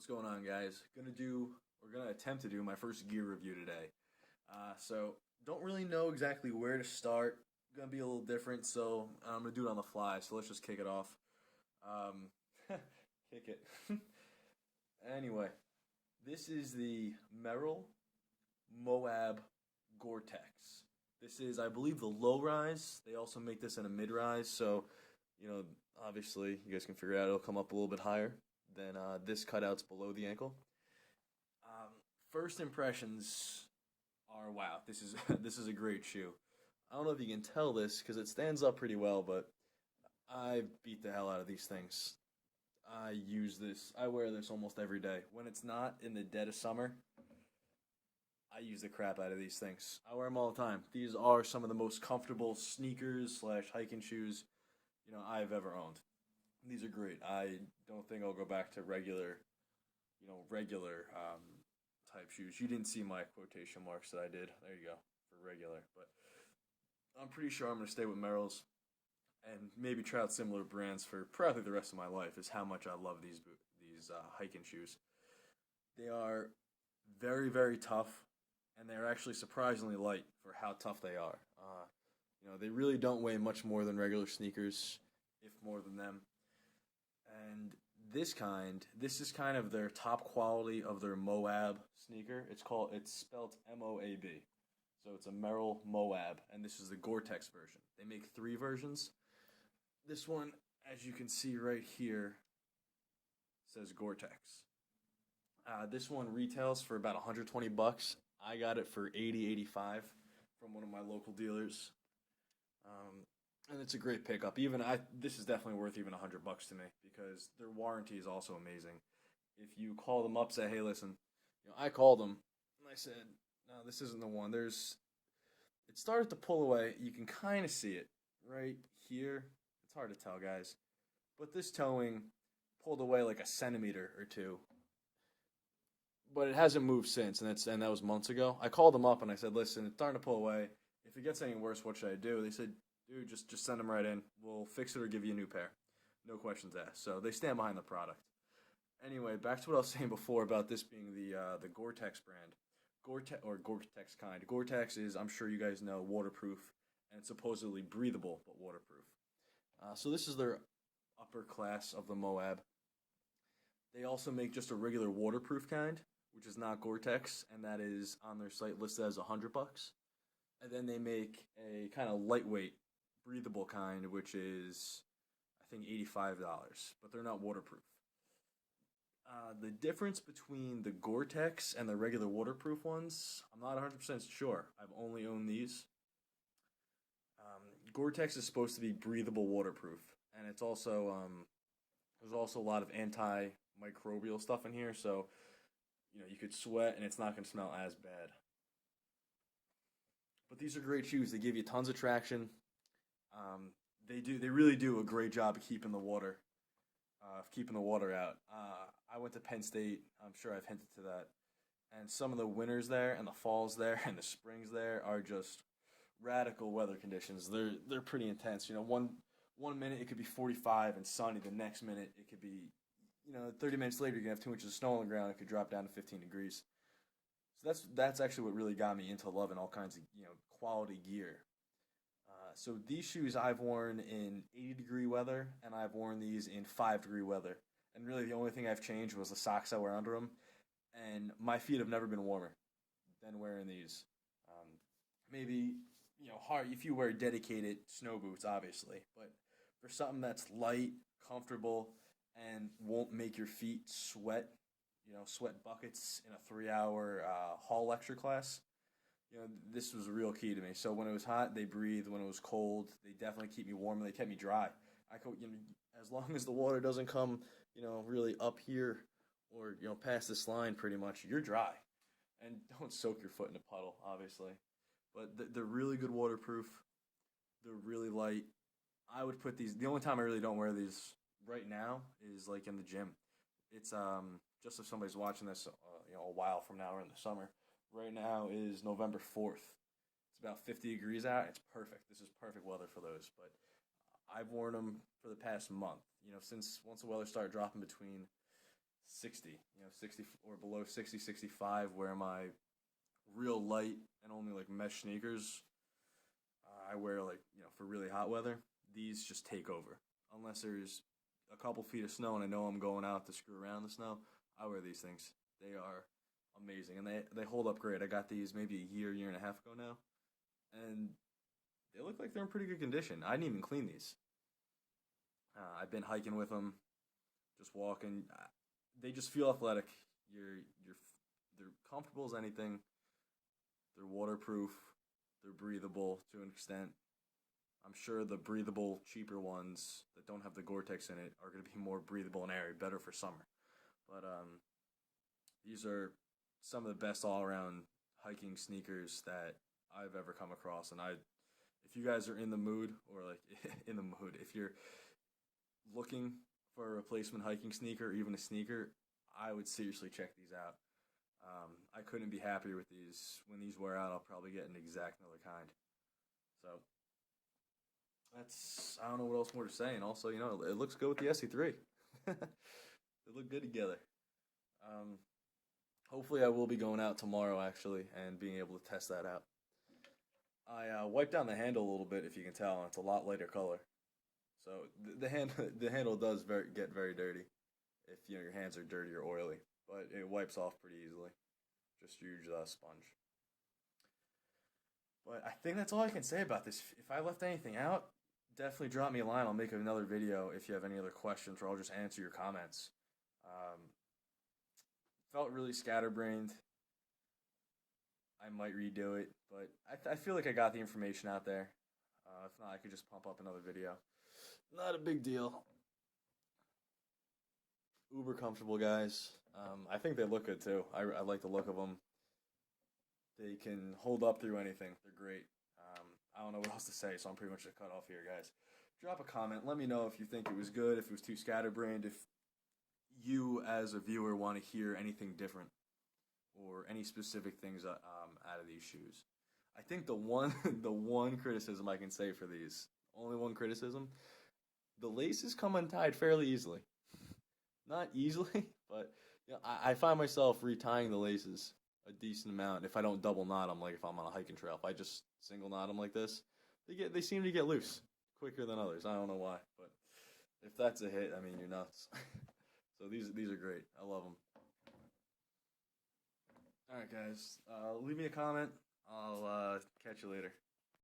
What's going on, guys? We're gonna attempt to do my first gear review today. So don't really know exactly where to start. Gonna be a little different, so I'm gonna do it on the fly. So let's just kick it off. Um, kick it. Anyway, this is the Merrell Moab Gore-Tex. This is, I believe, the low rise. They also make this in a mid rise, so obviously, you guys can figure out it'll come up a little bit higher than this cutout's below the ankle. First impressions are wow. This is this is a great shoe. I don't know if you can tell this because it stands up pretty well, but I beat the hell out of these things. I use this. I wear this almost every day. When it's not in the dead of summer, I use the crap out of these things. I wear them all the time. These are some of the most comfortable sneakers slash hiking shoes I've ever owned. These are great. I don't think I'll go back to regular type shoes. You didn't see my quotation marks that I did. There you go, for regular. But I'm pretty sure I'm going to stay with Merrell's and maybe try out similar brands for probably the rest of my life. Is how much I love these hiking shoes. They are very, very tough, and they're actually surprisingly light for how tough they are. They really don't weigh much more than regular sneakers, if more than them. And this is kind of their top quality of their Moab sneaker. It's spelled Moab. So it's a Merrell Moab, and this is the Gore-Tex version. They make 3 versions. This one, as you can see right here, says Gore-Tex. This one retails for about $120. I got it for $80, $85 from one of my local dealers. And it's a great pickup. This is definitely worth even $100 to me because their warranty is also amazing. If you call them up, say, "Hey, listen," I called them and I said, "No, this isn't the one." It started to pull away. You can kind of see it right here. It's hard to tell, guys, but this towing pulled away like a centimeter or two. But it hasn't moved since, and that was months ago. I called them up and I said, "Listen, it's starting to pull away. If it gets any worse, what should I do?" They said, "Dude, just send them right in. We'll fix it or give you a new pair. No questions asked." So they stand behind the product. Anyway, back to what I was saying before about this being the Gore-Tex brand. Gore-Tex kind. Gore-Tex is, I'm sure you guys know, waterproof, and it's supposedly breathable, but waterproof. So this is their upper class of the Moab. They also make just a regular waterproof kind, which is not Gore-Tex, and that is on their site listed as $100. And then they make a kind of lightweight, breathable kind, which is, I think, $85, but they're not waterproof. The difference between the Gore-Tex and the regular waterproof ones, I'm not 100% sure. I've only owned these. Gore-Tex is supposed to be breathable waterproof, and it's also there's also a lot of antimicrobial stuff in here, so you could sweat and it's not going to smell as bad. But these are great shoes. They give you tons of traction. They really do a great job of keeping the water out. I went to Penn State. I'm sure I've hinted to that. And some of the winters there and the falls there and the springs there are just radical weather conditions. They're pretty intense. One minute it could be 45 and sunny. The next minute it could be 30 minutes later, you're going to have 2 inches of snow on the ground. It could drop down to 15 degrees. So that's actually what really got me into loving all kinds of, quality gear. So these shoes I've worn in 80-degree weather, and I've worn these in 5-degree weather. And really the only thing I've changed was the socks I wear under them. And my feet have never been warmer than wearing these. Maybe, hard if you wear dedicated snow boots, obviously. But for something that's light, comfortable, and won't make your feet sweat, sweat buckets in a 3-hour hall lecture class, this was a real key to me. So when it was hot, they breathe. When it was cold, they definitely keep me warm, and they kept me dry. As long as the water doesn't come, really up here or, past this line pretty much, you're dry. And don't soak your foot in a puddle, obviously. But they're really good waterproof. They're really light. I would put these, the only time I really don't wear these right now is like in the gym. It's just if somebody's watching this a while from now or in the summer. Right now is November 4th. It's about 50 degrees out. It's perfect. This is perfect weather for those. But I've worn them for the past month. Since once the weather started dropping between 60, 60 or below 60, 65, wear my real light and only like mesh sneakers. I wear like, for really hot weather. These just take over. Unless there's a couple feet of snow and I know I'm going out to screw around the snow, I wear these things. They are amazing, and they hold up great. I got these maybe a year and a half ago now, and they look like they're in pretty good condition. I didn't even clean these. I've been hiking with them, just walking. They just feel athletic. They're comfortable as anything. They're waterproof. They're breathable to an extent. I'm sure the breathable, cheaper ones that don't have the Gore-Tex in it are going to be more breathable and airy, better for summer. But these are some of the best all-around hiking sneakers that I've ever come across. And if you guys are in the mood, or like in the mood, if you're looking for a replacement hiking sneaker, or even a sneaker, I would seriously check these out. I couldn't be happier with these. When these wear out, I'll probably get an exact another kind. So I don't know what else more to say. And also, it looks good with the SE3. They look good together. Hopefully I will be going out tomorrow, actually, and being able to test that out. I wiped down the handle a little bit, if you can tell, and it's a lot lighter color. So the handle does get very dirty if your hands are dirty or oily, but it wipes off pretty easily. Just use a sponge. But I think that's all I can say about this. If I left anything out, definitely drop me a line. I'll make another video if you have any other questions, or I'll just answer your comments. Felt really scatterbrained. I might redo it, but I feel like I got the information out there. If not, I could just pump up another video. Not a big deal. Uber comfortable, guys. I think they look good too. I like the look of them. They can hold up through anything. They're great. I don't know what else to say, so I'm pretty much going to cut off here, guys. Drop a comment. Let me know if you think it was good, if it was too scatterbrained, if you as a viewer want to hear anything different or any specific things out of these shoes. I think the one criticism I can say for these, only one criticism, the laces come untied fairly easily. Not easily, but I find myself retying the laces a decent amount if I don't double knot them. Like if I'm on a hiking trail, if I just single knot them like this, they seem to get loose quicker than others. I don't know why, but if that's a hit, I mean, you're nuts. So these are great. I love them. All right, guys. Leave me a comment. I'll catch you later.